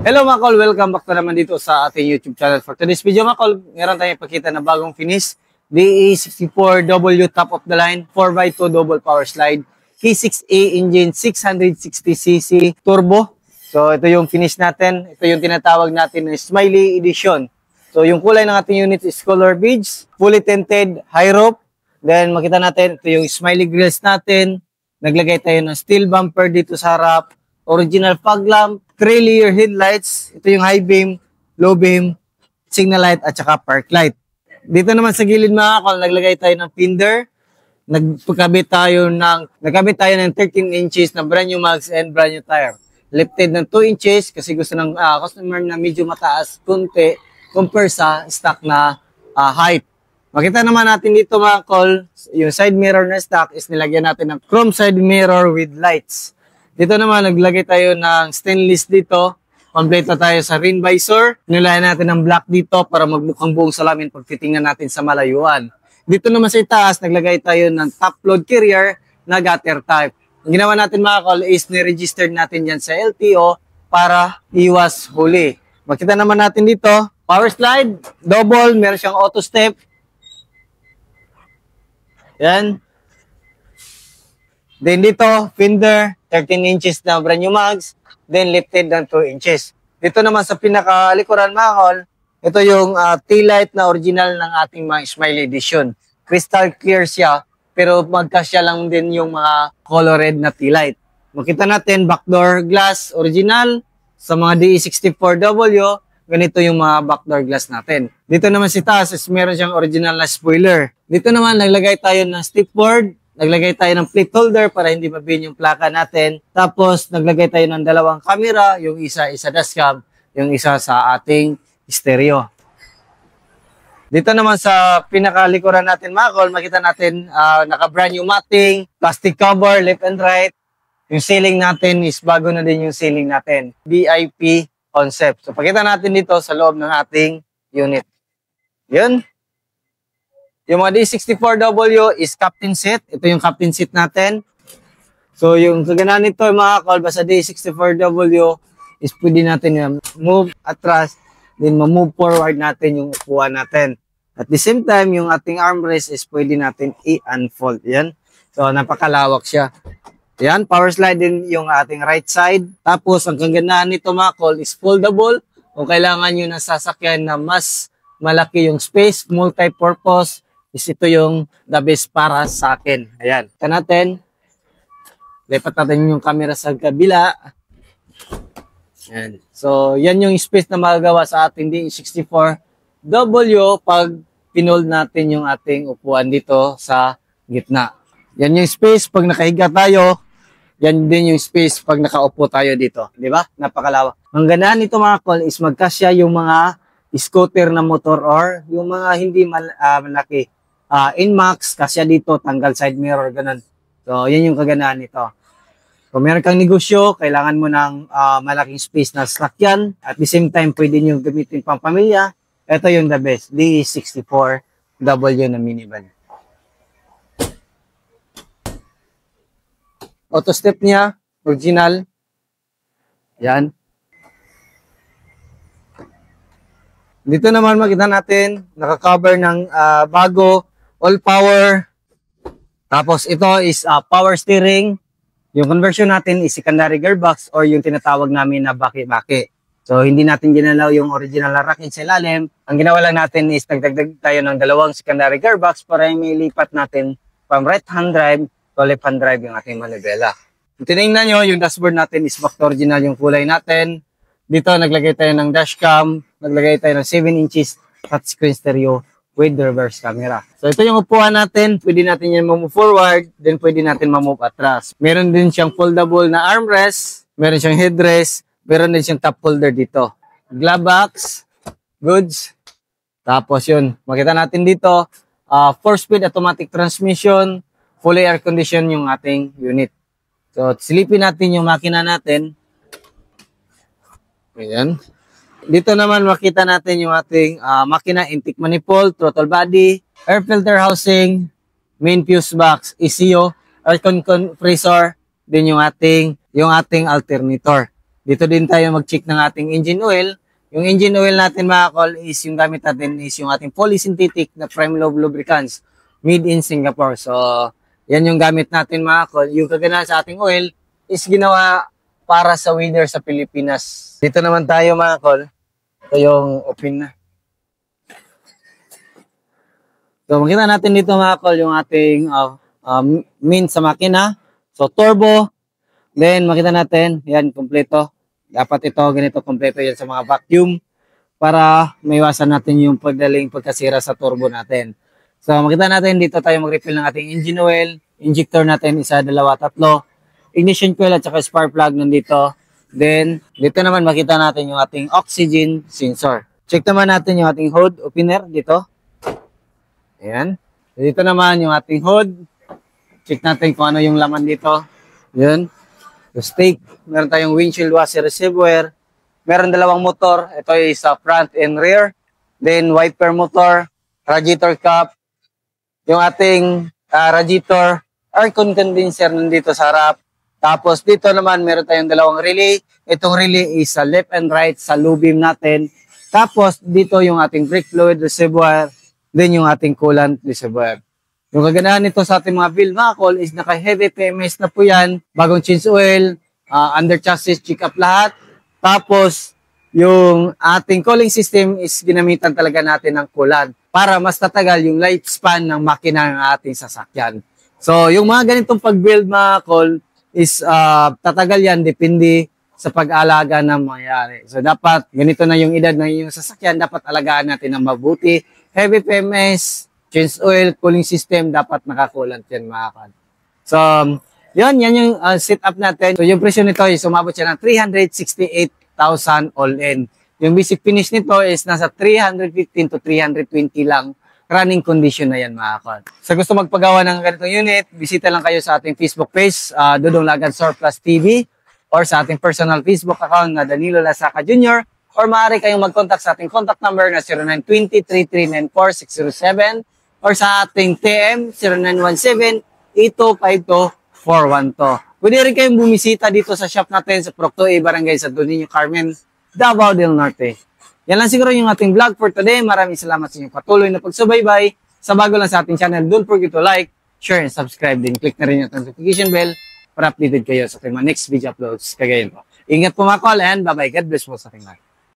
Hello mga kol, welcome back na naman dito sa ating YouTube channel. For today's video mga kol, meron tayong ipakita na bagong finish. DE64W top of the line, 4x2 double power slide, K6A engine, 660cc turbo. So ito yung finish natin. Ito yung tinatawag natin na Smiley Edition. So yung kulay ng ating unit is color beige, fully tinted, high roof. Then makita natin, ito yung Smiley grills natin. Naglagay tayo ng steel bumper dito sa harap, original fog lamp, 3-layer headlights, ito yung high beam, low beam, signal light at saka park light. Dito naman sa gilid mga kol, naglagay tayo ng fender, nagkabit tayo ng 13 inches na brand new mags and brand new tire. Lifted ng 2 inches kasi gusto ng customer na medyo mataas kunti compare sa stock na height. Makita naman natin dito mga kol, yung side mirror na stock is nilagyan natin ng chrome side mirror with lights. Dito naman, naglagay tayo ng stainless dito. Kompleto tayo sa rain visor. Nilagyan natin ng black dito para magmukhang buong salamin pag fitting na natin sa malayuan. Dito naman sa itaas, naglagay tayo ng top load carrier na gutter type. Ang ginawa natin mga kol is ni-registered natin yan sa LTO para iwas huli. Makita naman natin dito, power slide, double, meron siyang auto step. Yan. Then dito, fender, 13 inches na brand new mags, then lifted ng 2 inches. Dito naman sa pinakalikuran mga kol, ito yung tail light na original ng ating mga Smiley Edition. Crystal clear siya, pero magkasya lang din yung mga color red na tail light. Makita natin, backdoor glass original. Sa mga DE64W, ganito yung mga backdoor glass natin. Dito naman si taas is meron siyang original na spoiler. Dito naman naglagay tayo ng stepboard. Naglagay tayo ng plate holder para hindi mabihin yung plaka natin. Tapos, naglagay tayo ng dalawang camera, yung isa dashcam, yung isa sa ating stereo. Dito naman sa pinakalikuran natin mga kol, makita natin naka-brand new matting, plastic cover, left and right. Yung ceiling natin is bago na din yung ceiling natin. VIP concept. So, pakita natin dito sa loob ng ating unit. Yun. Yung mga D64W is captain seat. Ito yung captain seat natin. So, yung kaganahan nito, mga kol, sa D64W is pwede natin yung move atras, then ma-move forward natin yung upuan natin. At the same time, yung ating armrest is pwede natin i-unfold. Yan. So, napakalawak siya. Yan, power slide din yung ating right side. Tapos, ang kaganahan nito, mga kol, is foldable. Kung kailangan nyo na sasakyan na mas malaki yung space, multi-purpose, is ito yung the best para sa akin. Ayan. Ito natin. Lipat natin yung camera sa kabila. Ayan. So, yan yung space na magagawa sa ating DE64W pag pinold natin yung ating upuan dito sa gitna. Yan yung space pag nakahiga tayo. Yan din yung space pag nakaupo tayo dito. Di ba? Napakalawak. Ang ganahan nito mga kol is magkasya yung mga scooter na motor or yung mga hindi malaki. Inmax, kasya dito, tanggal side mirror, ganun. So, yan yung kaganahan nito. Kung meron kang negosyo, kailangan mo ng malaking space na sasakyan. At the same time, pwede nyo gamitin pang pamilya. Ito yung the best, DE64W na minivan. Auto step niya, original. Yan. Dito naman makita natin, naka-cover ng bago, all power. Tapos ito is power steering. Yung conversion natin is secondary gearbox or yung tinatawag namin na baki-baki. So hindi natin ginalaw yung original na racket sa ilalim. Ang ginawa lang natin is nagdagdag tayo ng dalawang secondary gearbox para may lipat natin from right hand drive to left hand drive yung ating manibela. Kung tinignan nyo, yung dashboard natin is back to original yung kulay natin. Dito naglagay tayo ng dashcam, naglagay tayo ng 7 inches touchscreen stereo with reverse camera. So ito yung upuan natin, pwede natin yan ma-move forward, then pwede natin ma-move atras. Meron din siyang foldable na armrest, meron siyang headrest, meron din siyang top holder dito. Glove box, goods. Tapos yun, makita natin dito, 4-speed automatic transmission, fully air condition yung ating unit. So silipin natin yung makina natin. Ayan. Dito naman makita natin yung ating makina, intake manifold, throttle body, air filter housing, main fuse box, ECU, air compressor, din yung ating alternator. Dito din tayo mag-check ng ating engine oil. Yung engine oil natin mga kol is yung gamit natin is yung ating polysynthetic na prime lobe lubricants made in Singapore. So, yan yung gamit natin mga kol. Yung kaganahan sa ating oil is ginawa para sa winner sa Pilipinas. Dito naman tayo mga kol. Ito yung open na. So, makita natin dito mga kol yung ating main sa makina. So, turbo. Then, makita natin, yan, kompleto. Dapat ito, ganito, kompleto yan sa mga vacuum para maiwasan natin yung pagkasira sa turbo natin. So, makita natin, dito tayo mag-refill ng ating engine oil. Injector natin, isa, dalawa, tatlo. Ignition coil at saka spark plug nandito. Then, dito naman makita natin yung ating oxygen sensor. Check naman natin yung ating hood opener dito. Ayan. Dito naman yung ating hood. Check natin kung ano yung laman dito. Yun. The stake, meron tayong windshield washer receiver, meron dalawang motor, ito is front and rear, then wiper motor, radiator cap, yung ating radiator, air condenser nandito sa harap, tapos dito naman meron tayong dalawang relay, itong relay is sa left and right sa low beam natin, tapos dito yung ating brake fluid reservoir, then yung ating coolant reservoir. Yung kaganahan nito sa ating mga build mga kol is naka-heavy PMS na po yan, bagong change oil, under chassis check up lahat. Tapos, yung ating cooling system is ginamitan talaga natin ng coolant para mas tatagal yung lifespan ng makina ng ating sasakyan. So, yung mga ganitong pag-build mga kol is tatagal yan depende sa pag-alaga na mangyayari. So, dapat ganito na yung edad ng yung sasakyan, dapat alagaan natin ng mabuti. Heavy PMS, change oil, cooling system, dapat nakakulant yan mga kan. So, yan yung setup natin. So, yung presyo nito is umabot siya ng 368,000 all-in. Yung basic finish nito is nasa 315 to 320 lang. Running condition na yan mga kan. Sa gusto magpagawa ng ganitong unit, bisita lang kayo sa ating Facebook page, Dudong Lagad Surplus TV, or sa ating personal Facebook account na Danilo Lasaca Jr., or maaari kayong mag-contact sa ating contact number na 0920-3394-607, or sa ating TM 0917-8252-412. Pwede rin kayong bumisita dito sa shop natin sa Procto A Barangay Santo Niño Carmen, Davao del Norte. Yan lang siguro yung ating vlog for today. Maraming salamat sa inyong patuloy na pagsubaybay. Sa bago lang sa ating channel, don't forget to like, share, and subscribe din. Click na rin yung notification bell para updated kayo sa ating mga next video uploads. Kagayon po. Ingat po mga call and bye-bye. God bless po sa ating lahat.